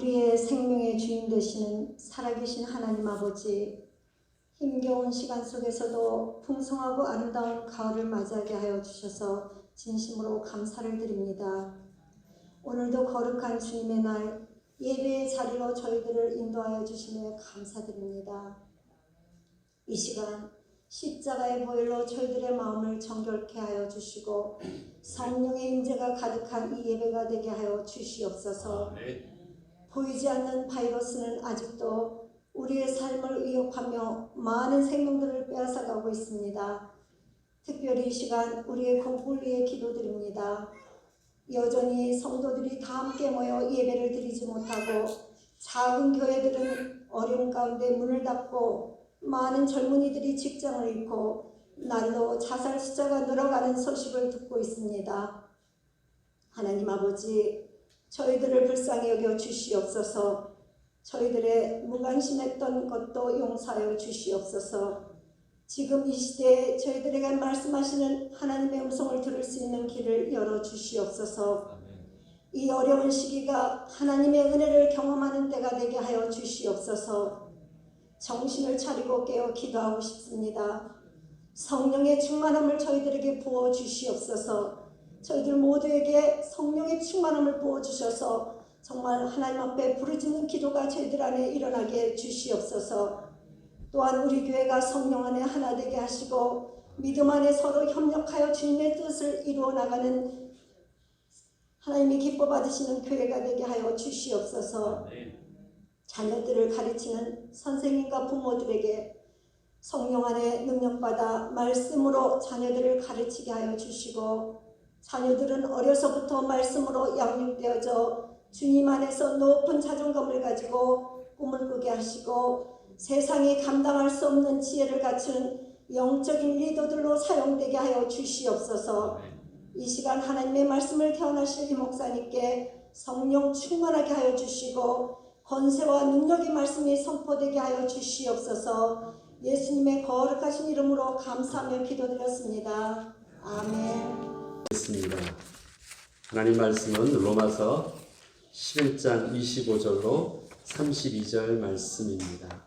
우리의 생명의 주인 되시는 살아계신 하나님 아버지, 힘겨운 시간 속에서도 풍성하고 아름다운 가을을 맞이하게 하여 주셔서 진심으로 감사를 드립니다. 오늘도 거룩한 주님의 날 예배의 자리로 저희들을 인도하여 주시며 감사드립니다. 이 시간 십자가의 보혈로 저희들의 마음을 정결케 하여 주시고 성령의 임재가 가득한 이 예배가 되게 하여 주시옵소서. 보이지 않는 바이러스는 아직도 우리의 삶을 위협하며 많은 생명들을 빼앗아가고 있습니다. 특별히 이 시간 우리의 공부를 위해 기도드립니다. 여전히 성도들이 다 함께 모여 예배를 드리지 못하고 작은 교회들은 어려움 가운데 문을 닫고 많은 젊은이들이 직장을 잃고 날로 자살 숫자가 늘어가는 소식을 듣고 있습니다. 하나님 아버지, 저희들을 불쌍히 여겨 주시옵소서. 저희들의 무관심했던 것도 용서하여 주시옵소서. 지금 이 시대에 저희들에게 말씀하시는 하나님의 음성을 들을 수 있는 길을 열어 주시옵소서. 이 어려운 시기가 하나님의 은혜를 경험하는 때가 되게 하여 주시옵소서. 정신을 차리고 깨어 기도하고 싶습니다. 성령의 충만함을 저희들에게 부어 주시옵소서. 저희들 모두에게 성령의 충만함을 부어 주셔서 정말 하나님 앞에 부르짖는 기도가 저희들 안에 일어나게 주시옵소서. 또한 우리 교회가 성령 안에 하나 되게 하시고 믿음 안에 서로 협력하여 주님의 뜻을 이루어 나가는 하나님이 기뻐 받으시는 교회가 되게 하여 주시옵소서. 자녀들을 가르치는 선생님과 부모들에게 성령 안에 능력받아 말씀으로 자녀들을 가르치게 하여 주시고 자녀들은 어려서부터 말씀으로 양육되어져 주님 안에서 높은 자존감을 가지고 꿈을 꾸게 하시고 세상이 감당할 수 없는 지혜를 갖춘 영적인 리더들로 사용되게 하여 주시옵소서. 이 시간 하나님의 말씀을 태어나실 이 목사님께 성령 충만하게 하여 주시고 권세와 능력의 말씀이 선포되게 하여 주시옵소서. 예수님의 거룩하신 이름으로 감사하며 기도드렸습니다. 아멘. 하나님 말씀은 로마서 11장 25절로 32절 말씀입니다.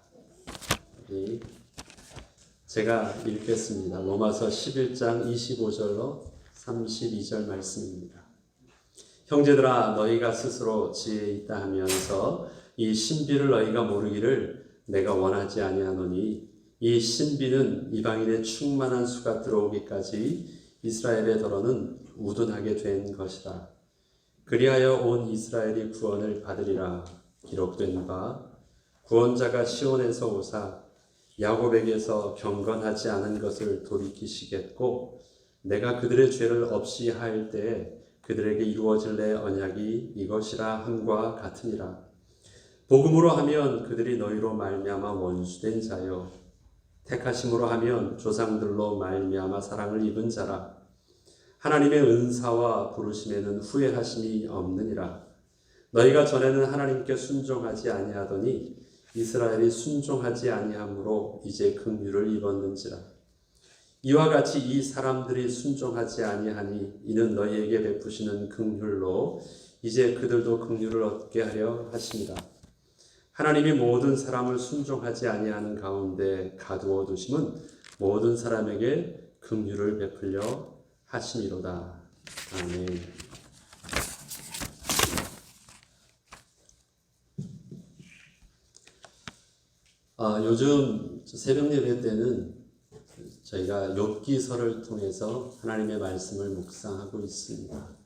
제가 읽겠습니다. 로마서 11장 25절로 32절 말씀입니다. 형제들아, 너희가 스스로 지혜 있다 하면서 이 신비를 너희가 모르기를 내가 원하지 아니하노니 이 신비는 이방인의 충만한 수가 들어오기까지 이스라엘의 더러는 우둔하게 된 것이다. 그리하여 온 이스라엘이 구원을 받으리라. 기록된 바 구원자가 시온에서 오사 야곱에게서 경건하지 않은 것을 돌이키시겠고 내가 그들의 죄를 없이 할 때에 그들에게 이루어질 내 언약이 이것이라 함과 같으니라. 복음으로 하면 그들이 너희로 말미암아 원수된 자요 택하심으로 하면 조상들로 말미암아 사랑을 입은 자라. 하나님의 은사와 부르심에는 후회하심이 없느니라. 너희가 전에는 하나님께 순종하지 아니하더니 이스라엘이 순종하지 아니함으로 이제 긍휼을 입었는지라. 이와 같이 이 사람들이 순종하지 아니하니 이는 너희에게 베푸시는 긍휼로 이제 그들도 긍휼을 얻게 하려 하십니다. 하나님이 모든 사람을 순종하지 아니하는 가운데 가두어 두심은 모든 사람에게 긍휼을 베풀려 하심이로다. 아멘. 요즘 새벽 예배 때는 저희가 욥기서를 통해서 하나님의 말씀을 묵상하고 있습니다.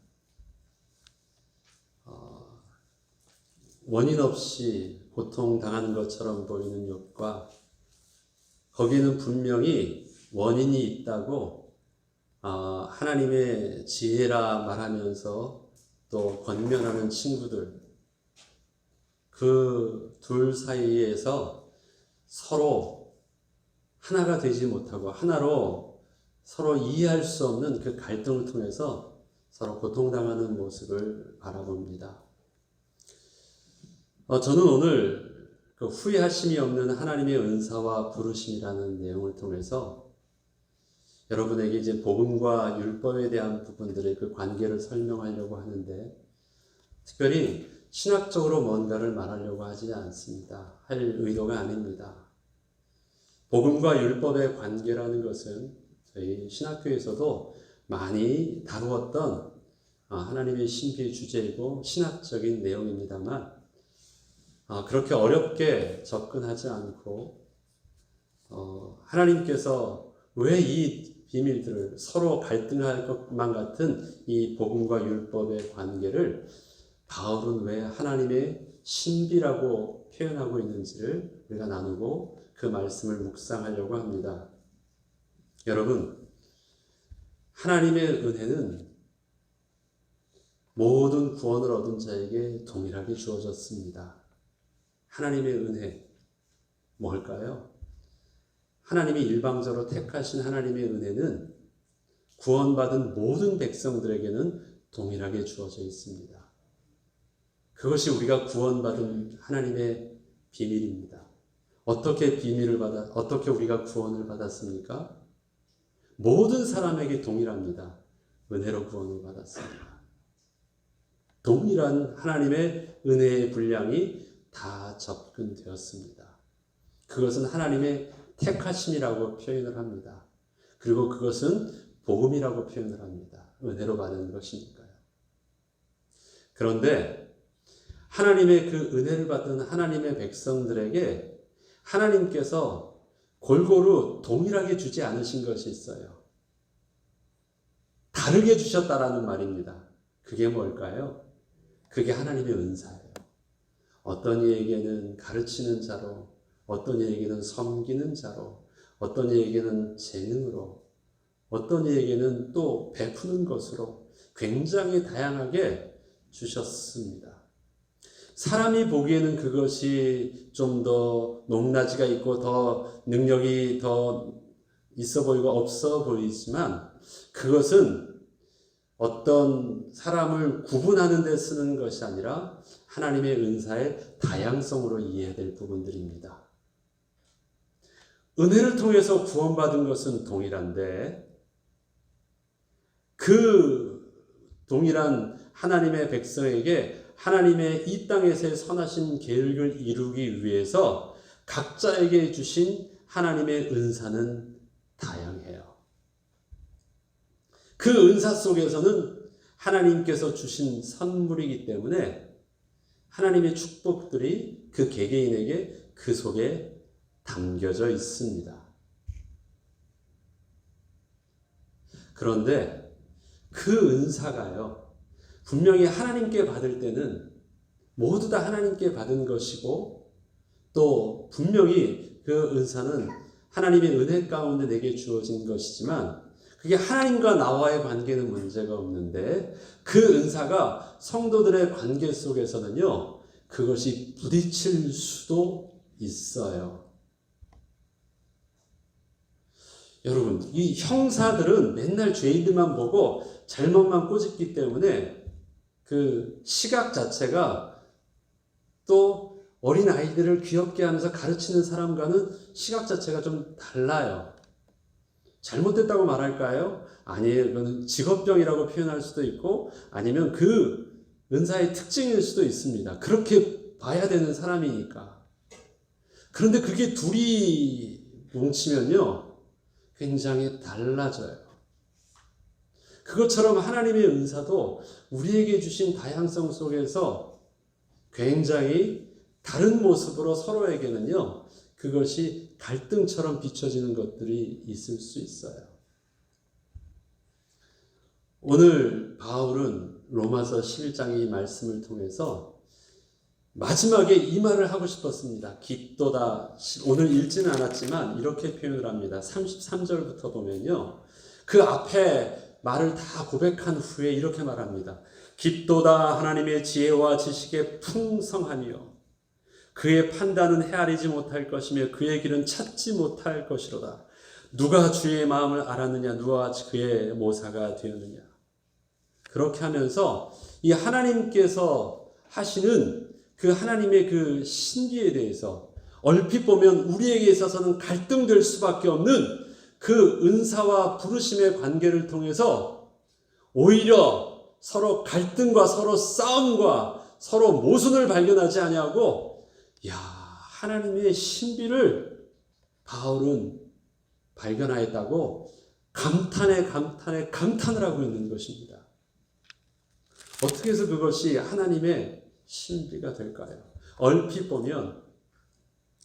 원인 없이 고통당하는 것처럼 보이는 욥과 거기는 분명히 원인이 있다고 하나님의 지혜라 말하면서 또 권면하는 친구들, 그 둘 사이에서 서로 하나가 되지 못하고 하나로 서로 이해할 수 없는 그 갈등을 통해서 서로 고통당하는 모습을 바라봅니다. 저는 오늘 그 후회하심이 없는 하나님의 은사와 부르심이라는 내용을 통해서 여러분에게 이제 복음과 율법에 대한 부분들의 그 관계를 설명하려고 하는데, 특별히 신학적으로 뭔가를 말하려고 하지 않습니다. 할 의도가 아닙니다. 복음과 율법의 관계라는 것은 저희 신학교에서도 많이 다루었던 하나님의 신비의 주제이고 신학적인 내용입니다만 그렇게 어렵게 접근하지 않고 하나님께서 왜 이 비밀들을 서로 갈등할 것만 같은 이 복음과 율법의 관계를 바울은 왜 하나님의 신비라고 표현하고 있는지를 우리가 나누고 그 말씀을 묵상하려고 합니다. 여러분, 하나님의 은혜는 모든 구원을 얻은 자에게 동일하게 주어졌습니다. 하나님의 은혜, 뭘까요? 하나님이 일방적으로 택하신 하나님의 은혜는 구원받은 모든 백성들에게는 동일하게 주어져 있습니다. 그것이 우리가 구원받은 하나님의 비밀입니다. 어떻게 우리가 구원을 받았습니까? 모든 사람에게 동일합니다. 은혜로 구원을 받았습니다. 동일한 하나님의 은혜의 분량이 다 접근되었습니다. 그것은 하나님의 택하심이라고 표현을 합니다. 그리고 그것은 복음이라고 표현을 합니다. 은혜로 받은 것이니까요. 그런데 하나님의 그 은혜를 받은 하나님의 백성들에게 하나님께서 골고루 동일하게 주지 않으신 것이 있어요. 다르게 주셨다라는 말입니다. 그게 뭘까요? 그게 하나님의 은사예요. 어떤 이에게는 가르치는 자로, 어떤 이에게는 섬기는 자로, 어떤 이에게는 재능으로, 어떤 이에게는 또 베푸는 것으로 굉장히 다양하게 주셨습니다. 사람이 보기에는 그것이 좀 더 높낮이가 있고 더 능력이 더 있어 보이고 없어 보이지만 그것은 어떤 사람을 구분하는 데 쓰는 것이 아니라 하나님의 은사의 다양성으로 이해될 부분들입니다. 은혜를 통해서 구원받은 것은 동일한데 그 동일한 하나님의 백성에게 하나님의 이 땅에서의 선하신 계획을 이루기 위해서 각자에게 주신 하나님의 은사는 다양해요. 그 은사 속에서는 하나님께서 주신 선물이기 때문에 하나님의 축복들이 그 개개인에게 그 속에 담겨져 있습니다. 그런데 그 은사가요, 분명히 하나님께 받을 때는 모두 다 하나님께 받은 것이고 또 분명히 그 은사는 하나님의 은혜 가운데 내게 주어진 것이지만 그게 하나님과 나와의 관계는 문제가 없는데 그 은사가 성도들의 관계 속에서는요, 그것이 부딪힐 수도 있어요. 여러분, 이 형사들은 맨날 죄인들만 보고 잘못만 꼬집기 때문에 그 시각 자체가 또 어린 아이들을 귀엽게 하면서 가르치는 사람과는 시각 자체가 좀 달라요. 잘못됐다고 말할까요? 아니에요. 이거는 직업병이라고 표현할 수도 있고 아니면 그 은사의 특징일 수도 있습니다. 그렇게 봐야 되는 사람이니까. 그런데 그게 둘이 뭉치면요, 굉장히 달라져요. 그것처럼 하나님의 은사도 우리에게 주신 다양성 속에서 굉장히 다른 모습으로 서로에게는요, 그것이 갈등처럼 비춰지는 것들이 있을 수 있어요. 오늘 바울은 로마서 11장의 말씀을 통해서 마지막에 이 말을 하고 싶었습니다. 깊도다. 오늘 읽지는 않았지만 이렇게 표현을 합니다. 33절부터 보면요, 그 앞에 말을 다 고백한 후에 이렇게 말합니다. 깊도다. 하나님의 지혜와 지식의 풍성하며 그의 판단은 헤아리지 못할 것이며 그의 길은 찾지 못할 것이로다. 누가 주의 마음을 알았느냐? 누가 그의 모사가 되었느냐? 그렇게 하면서 이 하나님께서 하시는 그 하나님의 그 신비에 대해서 얼핏 보면 우리에게 있어서는 갈등될 수밖에 없는 그 은사와 부르심의 관계를 통해서 오히려 서로 갈등과 서로 싸움과 서로 모순을 발견하지 아니하고 하나님의 신비를 바울은 발견하였다고 감탄에 감탄을 하고 있는 것입니다. 어떻게 해서 그것이 하나님의 신비가 될까요? 얼핏 보면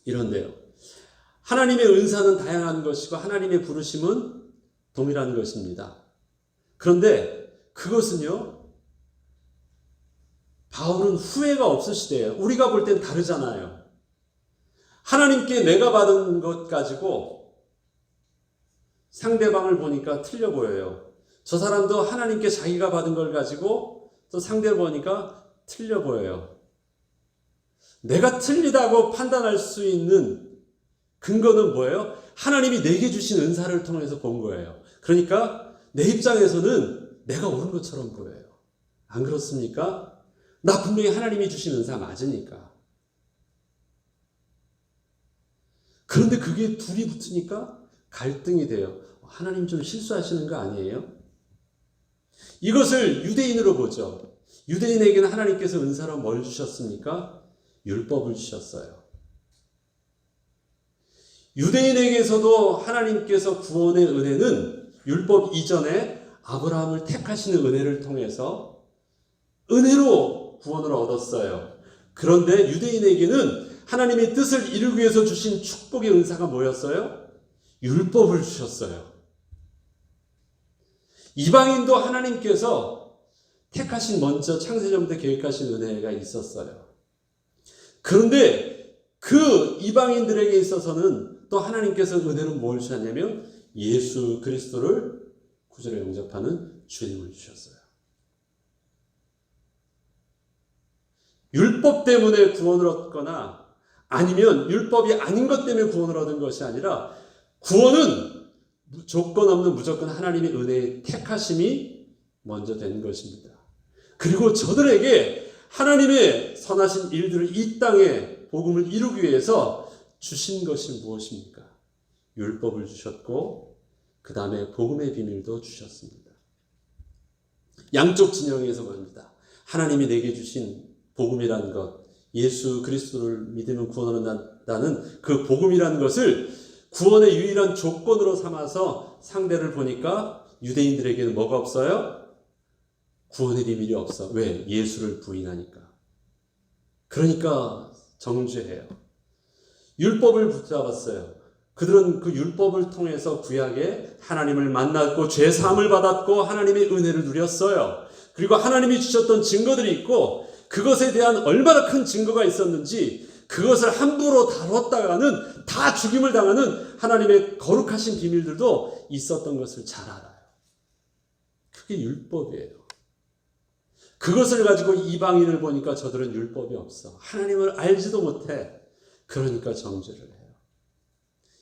이런데요. 하나님의 은사는 다양한 것이고 하나님의 부르심은 동일한 것입니다. 그런데 그것은요, 바울은 후회가 없으시대요. 우리가 볼 땐 다르잖아요. 하나님께 내가 받은 것 가지고 상대방을 보니까 틀려 보여요. 저 사람도 하나님께 자기가 받은 걸 가지고 또 상대를 보니까 틀려 보여요. 내가 틀리다고 판단할 수 있는 근거는 뭐예요? 하나님이 내게 주신 은사를 통해서 본 거예요. 그러니까 내 입장에서는 내가 옳은 것처럼 보여요. 안 그렇습니까? 나 분명히 하나님이 주신 은사 맞으니까. 그런데 그게 둘이 붙으니까 갈등이 돼요. 하나님 좀 실수하시는 거 아니에요? 이것을 유대인으로 보죠. 유대인에게는 하나님께서 은사로 뭘 주셨습니까? 율법을 주셨어요. 유대인에게서도 하나님께서 구원의 은혜는 율법 이전에 아브라함을 택하시는 은혜를 통해서 은혜로 구원을 얻었어요. 그런데 유대인에게는 하나님의 뜻을 이루기 위해서 주신 축복의 은사가 뭐였어요? 율법을 주셨어요. 이방인도 하나님께서 택하신 먼저 창세전부터 계획하신 은혜가 있었어요. 그런데 그 이방인들에게 있어서는 또 하나님께서 은혜로 뭘 주셨냐면 예수 그리스도를 구주로 영접하는 주님을 주셨어요. 율법 때문에 구원을 얻거나 아니면 율법이 아닌 것 때문에 구원을 얻은 것이 아니라 구원은 조건 없는 무조건 하나님의 은혜의 택하심이 먼저 된 것입니다. 그리고 저들에게 하나님의 선하신 일들을 이 땅에 복음을 이루기 위해서 주신 것이 무엇입니까? 율법을 주셨고 그 다음에 복음의 비밀도 주셨습니다. 양쪽 진영에서 말입니다. 하나님이 내게 주신 복음이라는 것, 예수 그리스도를 믿으면 구원을 얻는다는 그 복음이라는 것을 구원의 유일한 조건으로 삼아서 상대를 보니까 유대인들에게는 뭐가 없어요? 구원의 비밀이 없어. 왜? 예수를 부인하니까. 그러니까 정죄해요. 율법을 붙잡았어요. 그들은 그 율법을 통해서 구약에 하나님을 만났고 죄사함을 받았고 하나님의 은혜를 누렸어요. 그리고 하나님이 주셨던 증거들이 있고 그것에 대한 얼마나 큰 증거가 있었는지 그것을 함부로 다뤘다가는 다 죽임을 당하는 하나님의 거룩하신 비밀들도 있었던 것을 잘 알아요. 그게 율법이에요. 그것을 가지고 이방인을 보니까 저들은 율법이 없어. 하나님을 알지도 못해. 그러니까 정죄를 해요.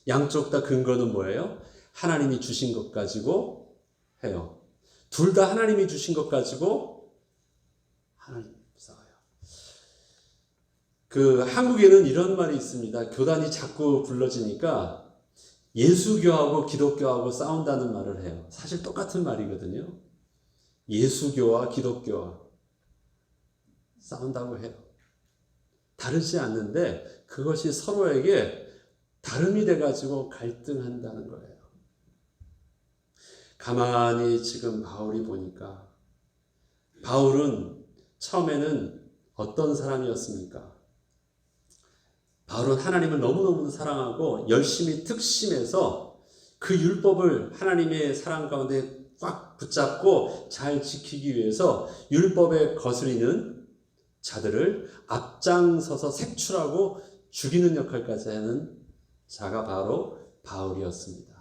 양쪽 다 근거는 뭐예요? 하나님이 주신 것 가지고 해요. 둘 다 하나님이 주신 것 가지고 하나님 싸워요. 한국에는 이런 말이 있습니다. 교단이 자꾸 불러지니까 예수교하고 기독교하고 싸운다는 말을 해요. 사실 똑같은 말이거든요. 예수교와 기독교와 싸운다고 해요. 다르지 않는데 그것이 서로에게 다름이 돼가지고 갈등한다는 거예요. 가만히 지금 바울이 보니까 바울은 처음에는 어떤 사람이었습니까? 바울은 하나님을 너무너무 사랑하고 열심히 특심해서 그 율법을 하나님의 사랑 가운데 꽉 붙잡고 잘 지키기 위해서 율법에 거스리는 자들을 앞장서서 색출하고 죽이는 역할까지 하는 자가 바로 바울이었습니다.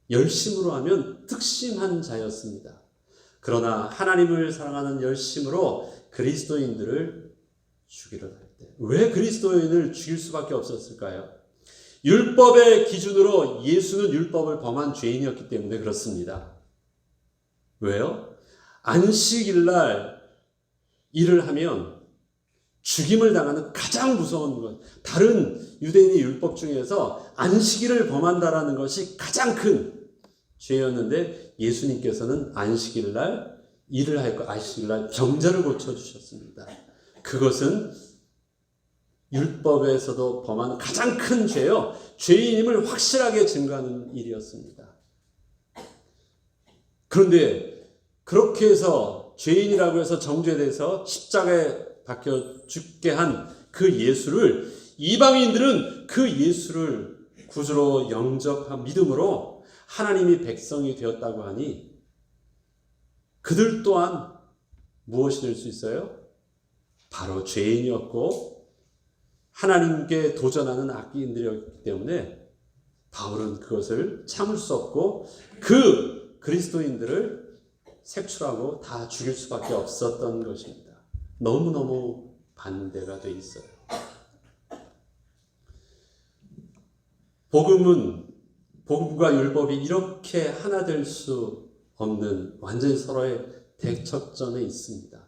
열심으로 하면 특심한 자였습니다. 그러나 하나님을 사랑하는 열심으로 그리스도인들을 죽이려 할 때, 왜 그리스도인을 죽일 수밖에 없었을까요? 율법의 기준으로 예수는 율법을 범한 죄인이었기 때문에 그렇습니다. 왜요? 안식일날 일을 하면 죽임을 당하는 가장 무서운 것, 다른 유대인의 율법 중에서 안식일을 범한다라는 것이 가장 큰 죄였는데 예수님께서는 안식일날 일을 하였고 안식일날 병자를 고쳐주셨습니다. 그것은 율법에서도 범한 가장 큰 죄요. 죄인임을 확실하게 증거하는 일이었습니다. 그런데 그렇게 해서 죄인이라고 해서 정죄돼서 십자가에 박혀 죽게 한 그 예수를 이방인들은 그 예수를 구주로 영접한 믿음으로 하나님이 백성이 되었다고 하니 그들 또한 무엇이 될 수 있어요? 바로 죄인이었고 하나님께 도전하는 악인들이었기 때문에 바울은 그것을 참을 수 없고 그 그리스도인들을 색출하고 다 죽일 수밖에 없었던 것입니다. 너무너무 반대가 돼 있어요. 복음과 율법이 이렇게 하나 될 수 없는 완전히 서로의 대척점에 있습니다.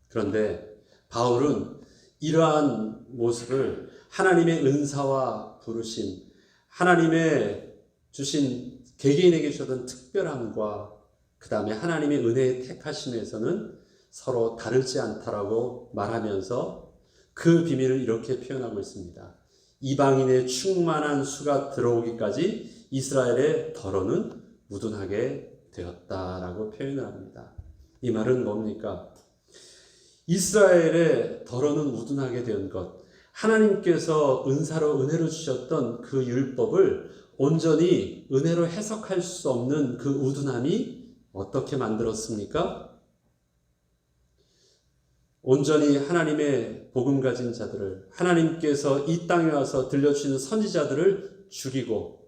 그런데 바울은 이러한 모습을 하나님의 은사와 부르심, 하나님의 주신 개개인에게 주셨던 특별함과 그 다음에 하나님의 은혜의 택하심에서는 서로 다르지 않다라고 말하면서 그 비밀을 이렇게 표현하고 있습니다. 이방인의 충만한 수가 들어오기까지 이스라엘의 덜어는 무둔하게 되었다라고 표현을 합니다. 이 말은 뭡니까? 이스라엘의 덜어는 무둔하게 된 것, 하나님께서 은혜로 주셨던 그 율법을 온전히 은혜로 해석할 수 없는 그 우둔함이 어떻게 만들었습니까? 온전히 하나님의 복음 가진 자들을, 하나님께서 이 땅에 와서 들려주시는 선지자들을 죽이고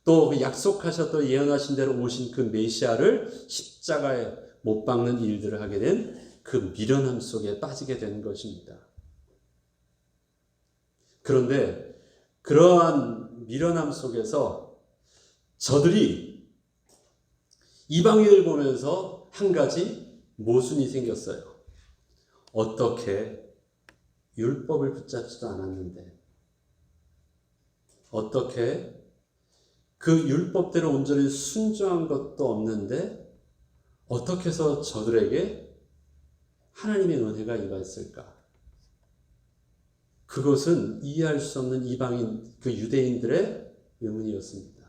또 약속하셨던 예언하신 대로 오신 그 메시아를 십자가에 못 박는 일들을 하게 된 그 미련함 속에 빠지게 된 것입니다. 그런데 그러한 미련함 속에서 저들이 이방인을 보면서 한 가지 모순이 생겼어요. 어떻게 율법을 붙잡지도 않았는데, 어떻게 그 율법대로 온전히 순종한 것도 없는데 어떻게 해서 저들에게 하나님의 은혜가 임했을까? 그것은 이해할 수 없는 이방인, 그 유대인들의 의문이었습니다.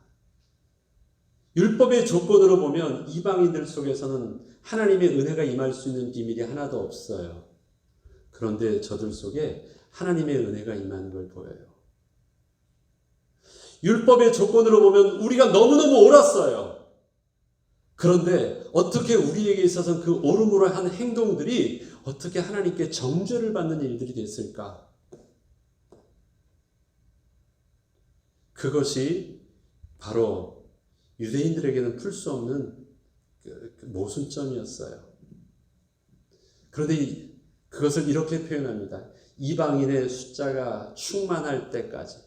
율법의 조건으로 보면 이방인들 속에서는 하나님의 은혜가 임할 수 있는 비밀이 하나도 없어요. 그런데 저들 속에 하나님의 은혜가 임하는 걸 보여요. 율법의 조건으로 보면 우리가 너무너무 옳았어요. 그런데 어떻게 우리에게 있어서는 그 옳음으로 한 행동들이 어떻게 하나님께 정죄를 받는 일들이 됐을까? 그것이 바로 유대인들에게는 풀 수 없는 모순점이었어요. 그런데 그것을 이렇게 표현합니다. 이방인의 숫자가 충만할 때까지.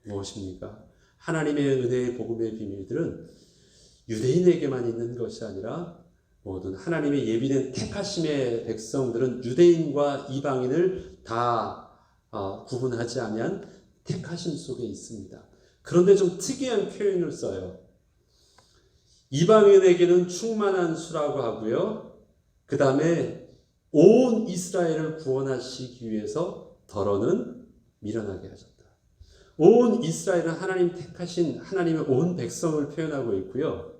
무엇입니까? 하나님의 은혜의 복음의 비밀들은 유대인에게만 있는 것이 아니라 모든 하나님의 예비된 택하심의 백성들은 유대인과 이방인을 다 구분하지 아니한 택하심 속에 있습니다. 그런데 좀 특이한 표현을 써요. 이방인에게는 충만한 수라고 하고요. 그 다음에 온 이스라엘을 구원하시기 위해서 덜어는 미련하게 하셨다. 온 이스라엘은 하나님 택하신 하나님의 온 백성을 표현하고 있고요.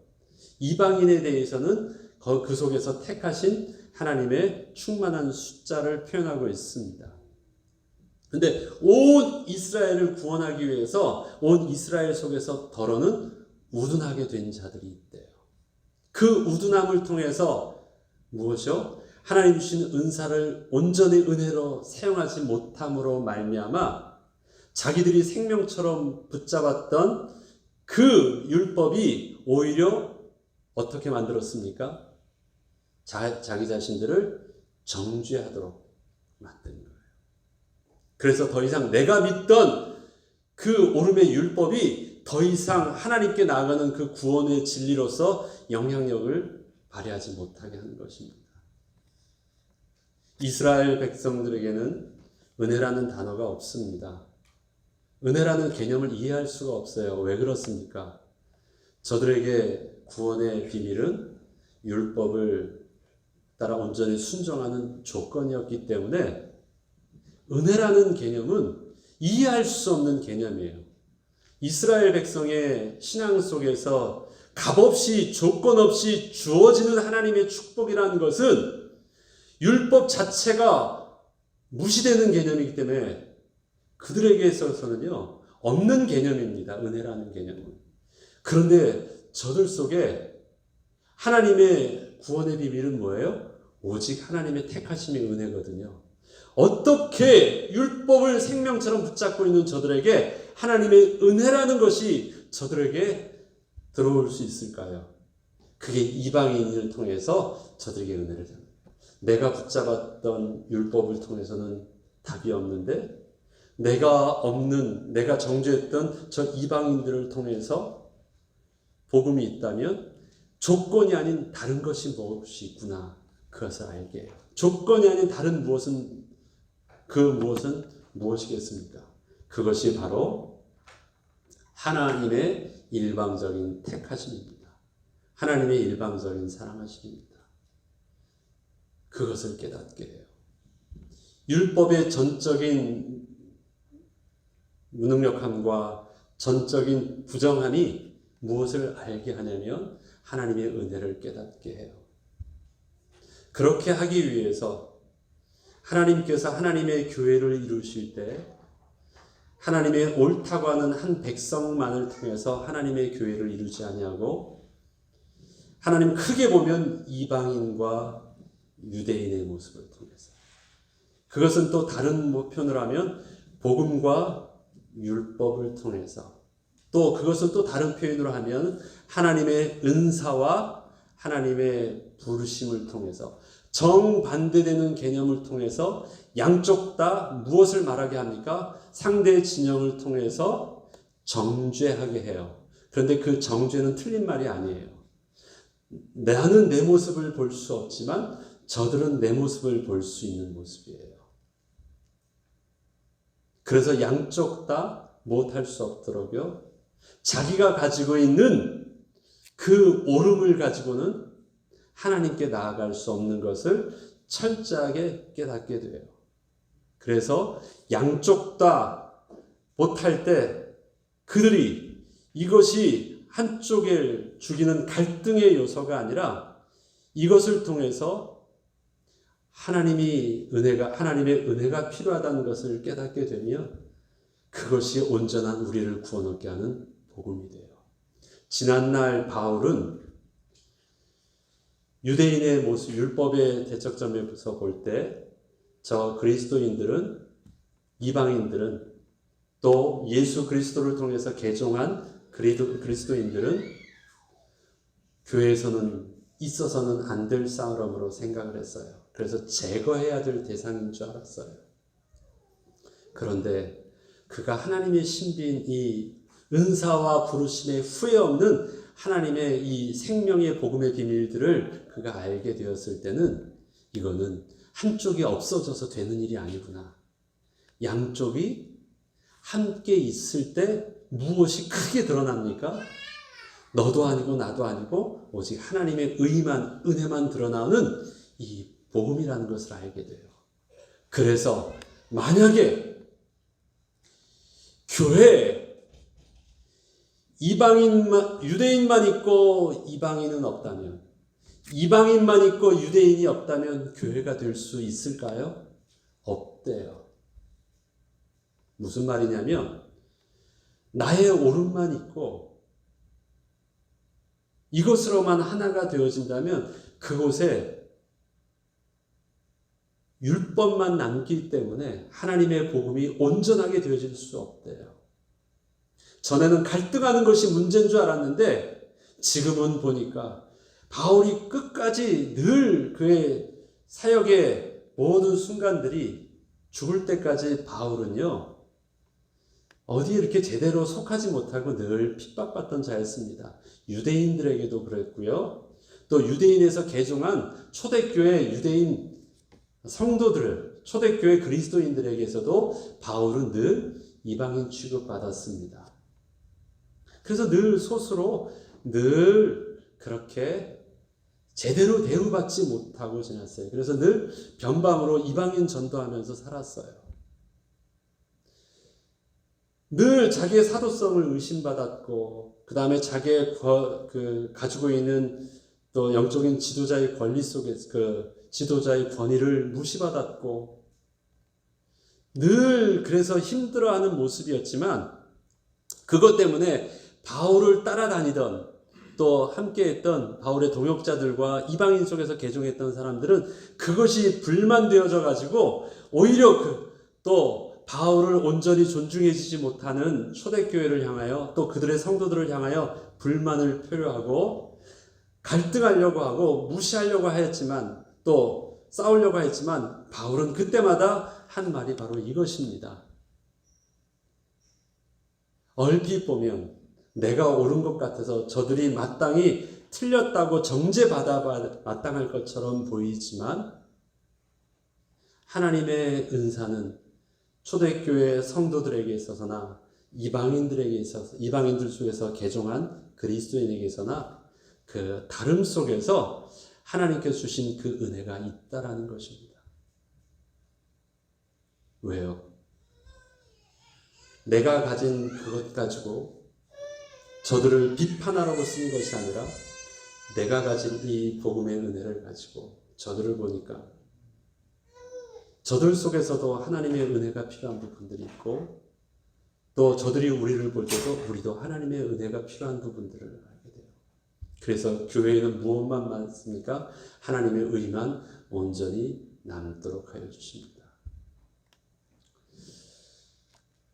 이방인에 대해서는 그 속에서 택하신 하나님의 충만한 숫자를 표현하고 있습니다. 그런데 온 이스라엘을 구원하기 위해서 온 이스라엘 속에서 덜어는 우둔하게 된 자들이 있대요. 그 우둔함을 통해서 무엇이요? 하나님 주신 은사를 온전히 은혜로 사용하지 못함으로 말미암아 자기들이 생명처럼 붙잡았던 그 율법이 오히려 어떻게 만들었습니까? 자기 자신들을 정죄하도록 만든 거예요. 그래서 더 이상 내가 믿던 그 오름의 율법이 더 이상 하나님께 나아가는 그 구원의 진리로서 영향력을 발휘하지 못하게 하는 것입니다. 이스라엘 백성들에게는 은혜라는 단어가 없습니다. 은혜라는 개념을 이해할 수가 없어요. 왜 그렇습니까? 저들에게 구원의 비밀은 율법을 따라 온전히 순종하는 조건이었기 때문에 은혜라는 개념은 이해할 수 없는 개념이에요. 이스라엘 백성의 신앙 속에서 값없이 조건 없이 주어지는 하나님의 축복이라는 것은 율법 자체가 무시되는 개념이기 때문에 그들에게 있어서는요 없는 개념입니다. 은혜라는 개념은. 그런데 저들 속에 하나님의 구원의 비밀은 뭐예요? 오직 하나님의 택하심의 은혜거든요. 어떻게 율법을 생명처럼 붙잡고 있는 저들에게 하나님의 은혜라는 것이 저들에게 들어올 수 있을까요? 그게 이방인을 통해서 저들에게 은혜를 줍니다. 내가 붙잡았던 율법을 통해서는 답이 없는데 내가 정죄했던 저 이방인들을 통해서 복음이 있다면 조건이 아닌 다른 것이 무엇이 있구나 그것을 알게 해요. 조건이 아닌 다른 무엇은 무엇이겠습니까? 그것이 바로 하나님의 일방적인 택하심입니다. 하나님의 일방적인 사랑하심입니다. 그것을 깨닫게 해요. 율법의 전적인 무능력함과 전적인 부정함이 무엇을 알게 하냐면 하나님의 은혜를 깨닫게 해요. 그렇게 하기 위해서 하나님께서 하나님의 교회를 이루실 때 하나님의 옳다고 하는 한 백성만을 통해서 하나님의 교회를 이루지 아니하고 하나님 크게 보면 이방인과 유대인의 모습을 통해서 그것은 또 다른 표현을 하면 복음과 율법을 통해서 또 그것은 또 다른 표현으로 하면 하나님의 은사와 하나님의 부르심을 통해서 정반대되는 개념을 통해서 양쪽 다 무엇을 말하게 합니까? 상대 진영을 통해서 정죄하게 해요. 그런데 그 정죄는 틀린 말이 아니에요. 나는 내 모습을 볼 수 없지만 저들은 내 모습을 볼 수 있는 모습이에요. 그래서 양쪽 다 못할 수 없도록요. 자기가 가지고 있는 그 옳음을 가지고는 하나님께 나아갈 수 없는 것을 철저하게 깨닫게 돼요. 그래서 양쪽 다 못할 때 그들이 이것이 한쪽을 죽이는 갈등의 요소가 아니라 이것을 통해서 하나님의 은혜가 필요하다는 것을 깨닫게 되면 그것이 온전한 우리를 구원 얻게 하는 복음이 돼요. 지난날 바울은 유대인의 모습, 율법의 대척점에서 볼 때 저 그리스도인들은 이방인들은 또 예수 그리스도를 통해서 개종한 그리스도인들은 교회에서는 있어서는 안 될 사람으로 생각을 했어요. 그래서 제거해야 될 대상인 줄 알았어요. 그런데 그가 하나님의 신비인 이 은사와 부르심의 후회 없는 하나님의 이 생명의 복음의 비밀들을 그가 알게 되었을 때는 이거는 한쪽이 없어져서 되는 일이 아니구나. 양쪽이 함께 있을 때 무엇이 크게 드러납니까? 너도 아니고 나도 아니고 오직 하나님의 은혜만 드러나는 이 복음이라는 것을 알게 돼요. 그래서 만약에 교회에 유대인만 있고 이방인은 없다면, 이방인만 있고 유대인이 없다면 교회가 될 수 있을까요? 없대요. 무슨 말이냐면 나의 옳음만 있고 이것으로만 하나가 되어진다면 그곳에 율법만 남기 때문에 하나님의 복음이 온전하게 되어질 수 없대요. 전에는 갈등하는 것이 문제인 줄 알았는데 지금은 보니까 바울이 끝까지 늘 그의 사역의 모든 순간들이 죽을 때까지 바울은요 어디에 이렇게 제대로 속하지 못하고 늘 핍박받던 자였습니다. 유대인들에게도 그랬고요. 또 유대인에서 개종한 초대교회 유대인 성도들, 초대교회 그리스도인들에게서도 바울은 늘 이방인 취급받았습니다. 그래서 늘 스스로 늘 그렇게 제대로 대우받지 못하고 지났어요. 그래서 늘 변방으로 이방인 전도하면서 살았어요. 늘 자기의 사도성을 의심받았고, 그 다음에 자기의 가지고 있는 또 영적인 지도자의 권리 속에서 지도자의 권위를 무시받았고, 늘 그래서 힘들어하는 모습이었지만, 그것 때문에 바울을 따라다니던 또 함께했던 바울의 동역자들과 이방인 속에서 개종했던 사람들은 그것이 불만되어져 가지고 오히려 또 바울을 온전히 존중해주지 못하는 초대교회를 향하여 또 그들의 성도들을 향하여 불만을 표류하고 갈등하려고 하고 무시하려고 하였지만 또 싸우려고 했지만 바울은 그때마다 한 말이 바로 이것입니다. 얼핏 보면 내가 옳은 것 같아서 저들이 마땅히 틀렸다고 정죄받아 마땅할 것처럼 보이지만 하나님의 은사는 초대교회 성도들에게 있어서나 이방인들에게 있어서 이방인들 속에서 개종한 그리스도인에게서나 그 다름 속에서 하나님께서 주신 그 은혜가 있다라는 것입니다. 왜요? 내가 가진 그것 가지고 저들을 비판하라고 쓴 것이 아니라 내가 가진 이 복음의 은혜를 가지고 저들을 보니까 저들 속에서도 하나님의 은혜가 필요한 부분들이 있고 또 저들이 우리를 볼 때도 우리도 하나님의 은혜가 필요한 부분들을 알게 돼요. 그래서 교회에는 무엇만 많습니까? 하나님의 의만 온전히 남도록 하여 주십니다.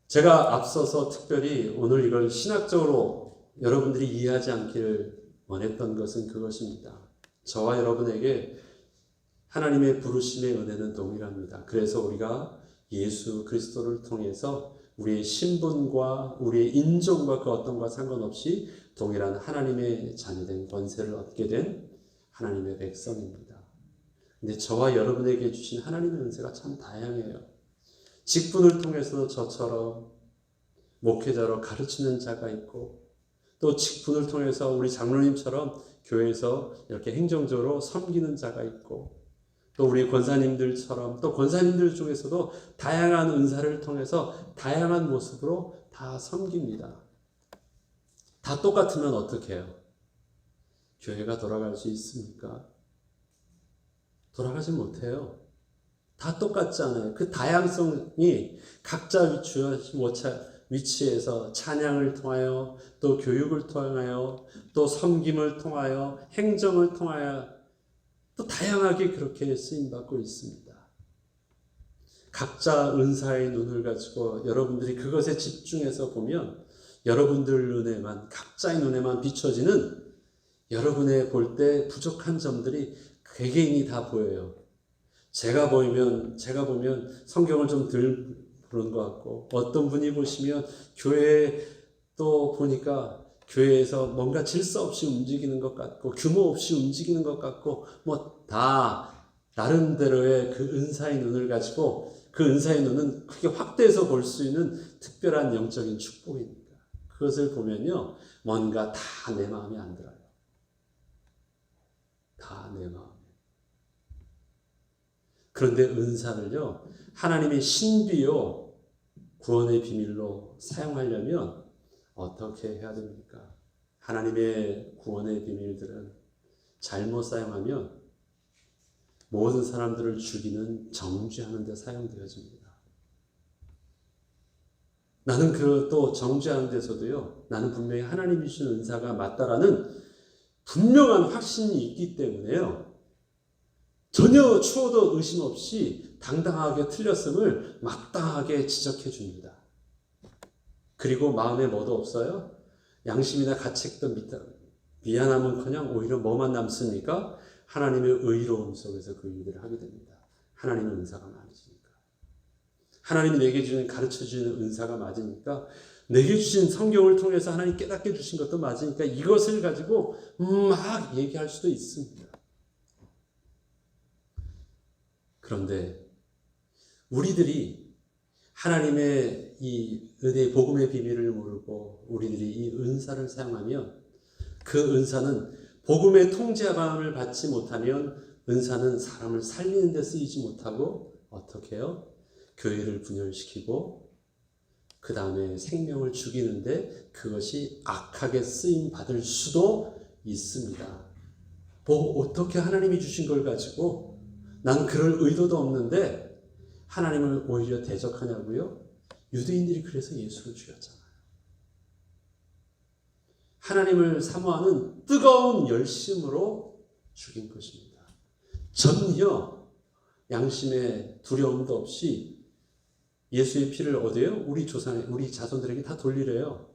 제가 앞서서 특별히 오늘 이걸 신학적으로 여러분들이 이해하지 않기를 원했던 것은 그것입니다. 저와 여러분에게 하나님의 부르심의 은혜는 동일합니다. 그래서 우리가 예수 그리스도를 통해서 우리의 신분과 우리의 인종과 그 어떤 것과 상관없이 동일한 하나님의 자녀된 권세를 얻게 된 하나님의 백성입니다. 근데 저와 여러분에게 주신 하나님의 은혜가 참 다양해요. 직분을 통해서도 저처럼 목회자로 가르치는 자가 있고 또 직분을 통해서 우리 장로님처럼 교회에서 이렇게 행정적으로 섬기는 자가 있고 또 우리 권사님들처럼 또 권사님들 중에서도 다양한 은사를 통해서 다양한 모습으로 다 섬깁니다. 다 똑같으면 어떻게 해요? 교회가 돌아갈 수 있습니까? 돌아가지 못해요. 다 똑같지 않아요. 그 다양성이 각자 위치에서 찬양을 통하여 또 교육을 통하여 또 섬김을 통하여 행정을 통하여 또 다양하게 그렇게 쓰임받고 있습니다. 각자 은사의 눈을 가지고 여러분들이 그것에 집중해서 보면 여러분들 눈에만 각자의 눈에만 비춰지는 여러분의 볼 때 부족한 점들이 개개인이 다 보여요. 제가 보면 성경을 좀 덜 보는 것 같고 어떤 분이 보시면 교회에 또 보니까 교회에서 뭔가 질서 없이 움직이는 것 같고 규모 없이 움직이는 것 같고 뭐 다 나름대로의 그 은사의 눈을 가지고 그 은사의 눈은 크게 확대해서 볼 수 있는 특별한 영적인 축복입니다. 그것을 보면요 뭔가 다 내 마음에 안 들어요. 다 내 마음에. 그런데 은사를요 하나님의 신비요 구원의 비밀로 사용하려면 어떻게 해야 됩니까? 하나님의 구원의 비밀들은 잘못 사용하면 모든 사람들을 죽이는 정죄하는 데 사용되어집니다. 나는 또 정죄하는 데서도요 나는 분명히 하나님이 주신 은사가 맞다라는 분명한 확신이 있기 때문에요 전혀 추호도 의심 없이 당당하게 틀렸음을 마땅하게 지적해 줍니다. 그리고 마음에 뭐도 없어요? 양심이나 가책도 미안함은커녕 오히려 뭐만 남습니까? 하나님의 의로움 속에서 그 일들을 하게 됩니다. 하나님의 은사가 많으시니까. 하나님이 내게 주는 가르쳐주는 은사가 맞으니까 내게 주신 성경을 통해서 하나님 깨닫게 주신 것도 맞으니까 이것을 가지고 막 얘기할 수도 있습니다. 그런데 우리들이 하나님의 이 은혜의 복음의 비밀을 모르고 우리들이 이 은사를 사용하면 그 은사는 복음의 통제함을 받지 못하면 은사는 사람을 살리는 데 쓰이지 못하고 어떻게 해요? 교회를 분열시키고 그 다음에 생명을 죽이는데 그것이 악하게 쓰임 받을 수도 있습니다. 어떻게 하나님이 주신 걸 가지고 난 그럴 의도도 없는데 하나님을 오히려 대적하냐고요? 유대인들이 그래서 예수를 죽였잖아요. 하나님을 사모하는 뜨거운 열심으로 죽인 것입니다. 전혀 양심의 두려움도 없이 예수의 피를 어디에요? 우리 자손들에게 다 돌리래요.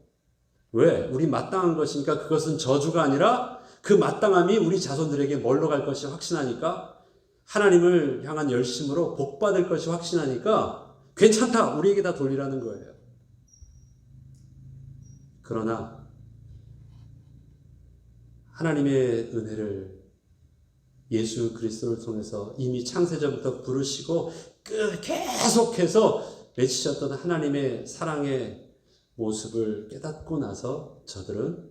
왜? 우리 마땅한 것이니까. 그것은 저주가 아니라 그 마땅함이 우리 자손들에게 뭘로 갈 것이 확신하니까, 하나님을 향한 열심으로 복받을 것이 확신하니까 괜찮다, 우리에게 다 돌리라는 거예요. 그러나 하나님의 은혜를 예수 그리스도를 통해서 이미 창세전부터 부르시고 계속해서 맺으셨던 하나님의 사랑의 모습을 깨닫고 나서 저들은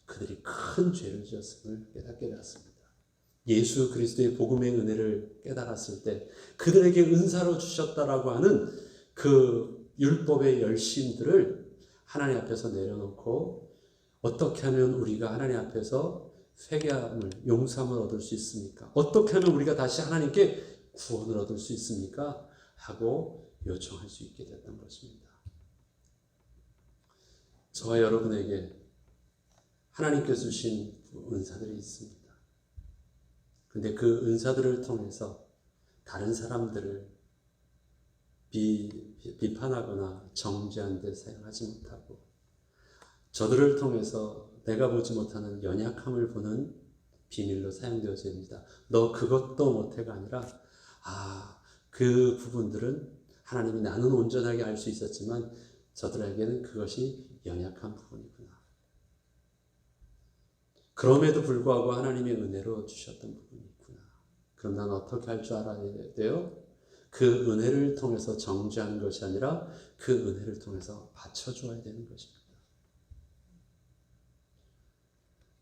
그들이 큰 죄를 지었음을 깨닫게 되었습니다. 예수 그리스도의 복음의 은혜를 깨달았을 때 그들에게 은사로 주셨다라고 하는 그 율법의 열심들을 하나님 앞에서 내려놓고 어떻게 하면 우리가 하나님 앞에서 회개함을, 용서함을 얻을 수 있습니까? 어떻게 하면 우리가 다시 하나님께 구원을 얻을 수 있습니까? 하고 요청할 수 있게 됐던 것입니다. 저와 여러분에게 하나님께서 주신 은사들이 있습니다. 근데 그 은사들을 통해서 다른 사람들을 비판하거나 정죄하는 데 사용하지 못하고, 저들을 통해서 내가 보지 못하는 연약함을 보는 비밀로 사용되어져야 합니다. 너 그것도 못해가 아니라, 그 부분들은 하나님이 나는 온전하게 알 수 있었지만 저들에게는 그것이 연약한 부분이구나. 그럼에도 불구하고 하나님의 은혜로 주셨던 부분이 있구나. 그럼 난 어떻게 할 줄 알아야 돼요? 그 은혜를 통해서 정죄하는 것이 아니라 그 은혜를 통해서 받쳐줘야 되는 것입니다.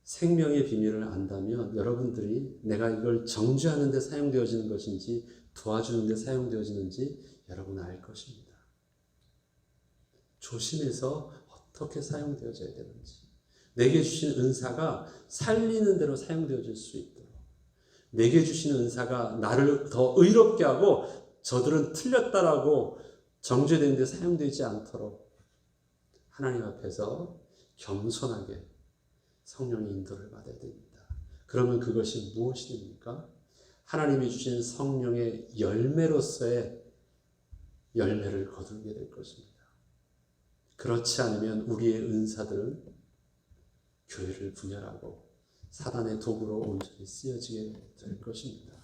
생명의 비밀을 안다면 여러분들이 내가 이걸 정죄하는 데 사용되어지는 것인지 도와주는 데 사용되어지는지 여러분은 알 것입니다. 조심해서 어떻게 사용되어져야 되는지, 내게 주신 은사가 살리는 대로 사용되어질 수 있도록, 내게 주신 은사가 나를 더 의롭게 하고 저들은 틀렸다라고 정죄되는 데 사용되지 않도록 하나님 앞에서 겸손하게 성령의 인도를 받아야 됩니다. 그러면 그것이 무엇이 됩니까? 하나님이 주신 성령의 열매로서의 열매를 거두게 될 것입니다. 그렇지 않으면 우리의 은사들은 교회를 분열하고 사단의 도구로 온전히 쓰여지게 될 것입니다.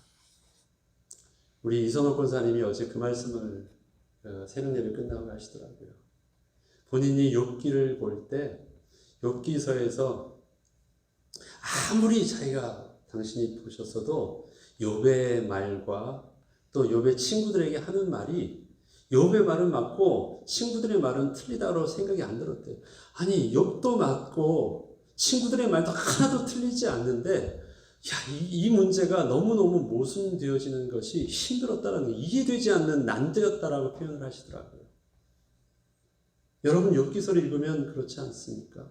우리 이선호 권사님이 어제 그 말씀을 새벽 예배 끝나고 하시더라고요. 본인이 욥기를 볼 때 욥기서에서 아무리 자기가 당신이 보셨어도 욥의 말과 또 욥의 친구들에게 하는 말이 욥의 말은 맞고 친구들의 말은 틀리다고 생각이 안 들었대요. 아니, 욥도 맞고 친구들의 말도 하나도 틀리지 않는데 이 문제가 너무너무 모순되어지는 것이 힘들었다라는, 이해되지 않는 난제였다라고 표현을 하시더라고요. 여러분 욥기서를 읽으면 그렇지 않습니까?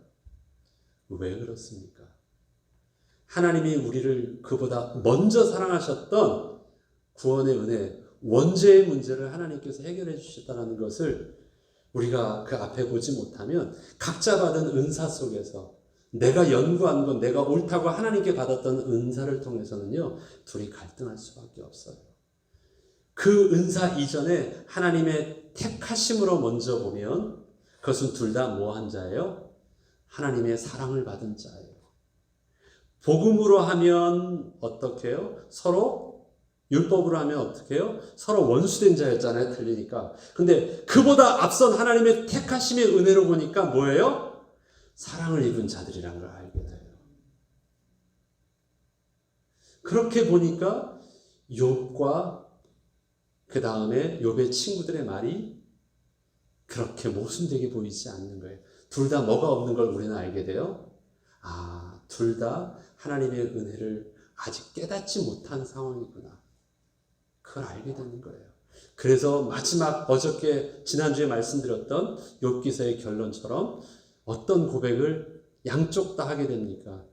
왜 그렇습니까? 하나님이 우리를 그보다 먼저 사랑하셨던 구원의 은혜, 원죄의 문제를 하나님께서 해결해 주셨다는 것을 우리가 그 앞에 보지 못하면 각자 받은 은사 속에서 내가 연구한 건, 내가 옳다고 하나님께 받았던 은사를 통해서는요, 둘이 갈등할 수밖에 없어요. 그 은사 이전에 하나님의 택하심으로 먼저 보면 그것은 둘 다 뭐한 자예요? 하나님의 사랑을 받은 자예요. 복음으로 하면 어떻게 해요? 서로, 율법으로 하면 어떻게 해요? 서로 원수된 자였잖아요. 틀리니까. 근데 그보다 앞선 하나님의 택하심의 은혜로 보니까 뭐예요? 사랑을 입은 자들이란 걸 알게 돼요. 그렇게 보니까 욥과 그 다음에 욥의 친구들의 말이 그렇게 모순되게 보이지 않는 거예요. 둘 다 뭐가 없는 걸 우리는 알게 돼요? 둘 다 하나님의 은혜를 아직 깨닫지 못한 상황이구나. 그걸 알게 되는 거예요. 그래서 마지막 어저께 지난주에 말씀드렸던 욥기서의 결론처럼 어떤 고백을 양쪽 다 하게 됩니까?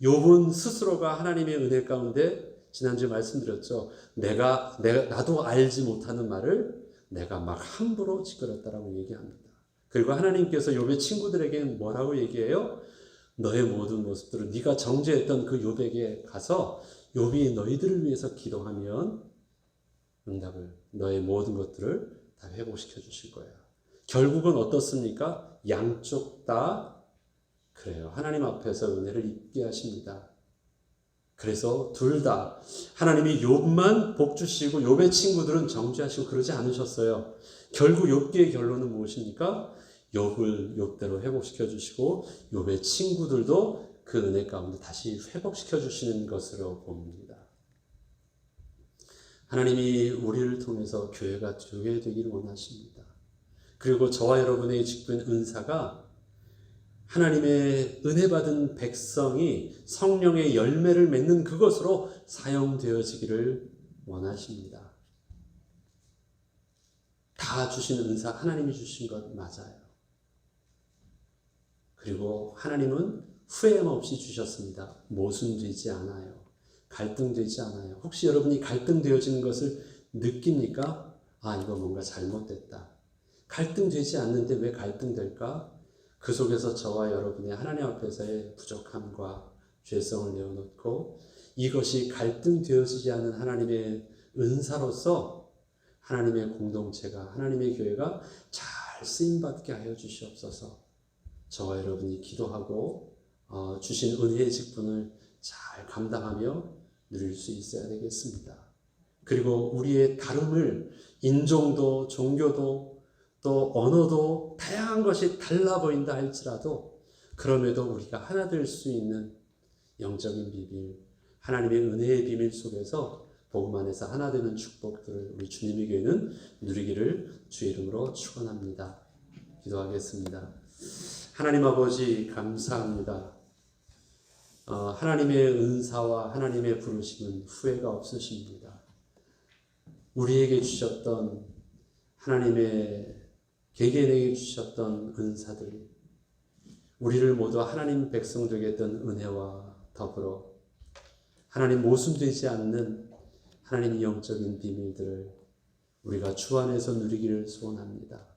욥은 스스로가 하나님의 은혜 가운데 지난주에 말씀드렸죠. 나도 알지 못하는 말을 내가 막 함부로 찌그렸다라고 얘기합니다. 그리고 하나님께서 욥의 친구들에게는 뭐라고 얘기해요? 너의 모든 모습들을 네가 정죄했던 그 욥에게 가서 욥이 너희들을 위해서 기도하면 응답을 너의 모든 것들을 다 회복시켜 주실 거예요. 결국은 어떻습니까? 양쪽 다 그래요. 하나님 앞에서 은혜를 입게 하십니다. 그래서 둘 다 하나님이 욥만 복 주시고 욥의 친구들은 정죄하시고 그러지 않으셨어요. 결국 욥기의 결론은 무엇입니까? 욥을 욥대로 회복시켜 주시고 욥의 친구들도 그 은혜 가운데 다시 회복시켜 주시는 것으로 봅니다. 하나님이 우리를 통해서 교회가 교회 되기를 원하십니다. 그리고 저와 여러분의 직분 은사가 하나님의 은혜 받은 백성이 성령의 열매를 맺는 그것으로 사용되어지기를 원하십니다. 다 주신 은사 하나님이 주신 것 맞아요. 그리고 하나님은 후회함 없이 주셨습니다. 모순되지 않아요. 갈등되지 않아요. 혹시 여러분이 갈등되어지는 것을 느낍니까? 아, 이거 뭔가 잘못됐다. 갈등되지 않는데 왜 갈등될까? 그 속에서 저와 여러분의 하나님 앞에서의 부족함과 죄성을 내어놓고 이것이 갈등되어지지 않은 하나님의 은사로서 하나님의 공동체가, 하나님의 교회가 잘 쓰임받게 하여 주시옵소서. 저와 여러분이 기도하고 주신 은혜의 직분을 잘 감당하며 누릴 수 있어야 되겠습니다. 그리고 우리의 다름을 인종도 종교도 또 언어도 다양한 것이 달라 보인다 할지라도 그럼에도 우리가 하나 될 수 있는 영적인 비밀, 하나님의 은혜의 비밀 속에서 복음 안에서 하나 되는 축복들을 우리 주님의 교회는 누리기를 주의 이름으로 축원합니다. 기도하겠습니다. 하나님 아버지 감사합니다. 하나님의 은사와 하나님의 부르심은 후회가 없으십니다. 우리에게 주셨던 하나님의 개개인에게 주셨던 은사들이 우리를 모두 하나님 백성 되게 했던 은혜와 더불어 하나님 모순되지 않는 하나님의 영적인 비밀들을 우리가 주 안에서 누리기를 소원합니다.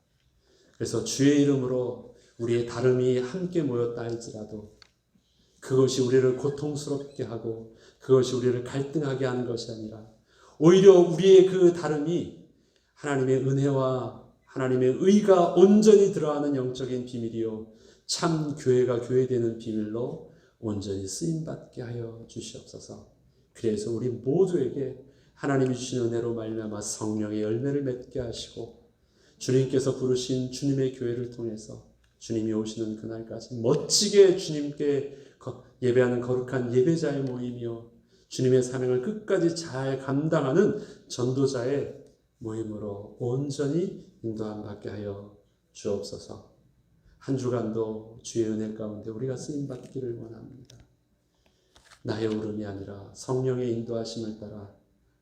그래서 주의 이름으로 우리의 다름이 함께 모였다 할지라도 그것이 우리를 고통스럽게 하고 그것이 우리를 갈등하게 하는 것이 아니라 오히려 우리의 그 다름이 하나님의 은혜와 하나님의 의가 온전히 들어가는 영적인 비밀이요 참 교회가 교회되는 비밀로 온전히 쓰임받게 하여 주시옵소서. 그래서 우리 모두에게 하나님이 주신 은혜로 말미암아 성령의 열매를 맺게 하시고 주님께서 부르신 주님의 교회를 통해서 주님이 오시는 그날까지 멋지게 주님께 예배하는 거룩한 예배자의 모임이요 주님의 사명을 끝까지 잘 감당하는 전도자의 모임으로 온전히 인도함 받게 하여 주옵소서. 한 주간도 주의 은혜 가운데 우리가 쓰임받기를 원합니다. 나의 오름이 아니라 성령의 인도하심을 따라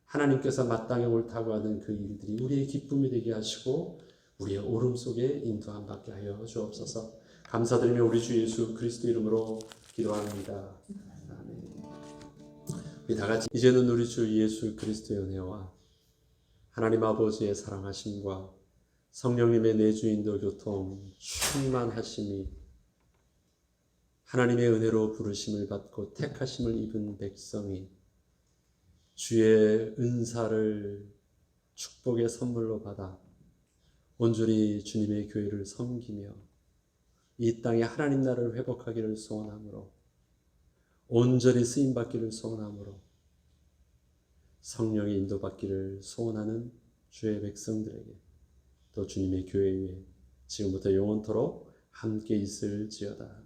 하나님께서 마땅히 옳다고 하는 그 일들이 우리의 기쁨이 되게 하시고 우리의 오름 속에 인도함 받게 하여 주옵소서. 감사드리며 우리 주 예수 그리스도 이름으로 기도합니다. 아멘. 우리 다 같이 이제는 우리 주 예수 그리스도의 은혜와 하나님 아버지의 사랑하심과 성령님의 내주 인도 교통 충만하심이 하나님의 은혜로 부르심을 받고 택하심을 입은 백성이 주의 은사를 축복의 선물로 받아 온전히 주님의 교회를 섬기며 이 땅에 하나님 나라를 회복하기를 소원하므로 온전히 쓰임받기를 소원하므로 성령의 인도받기를 소원하는 주의 백성들에게 또 주님의 교회 위에 지금부터 영원토록 함께 있을지어다.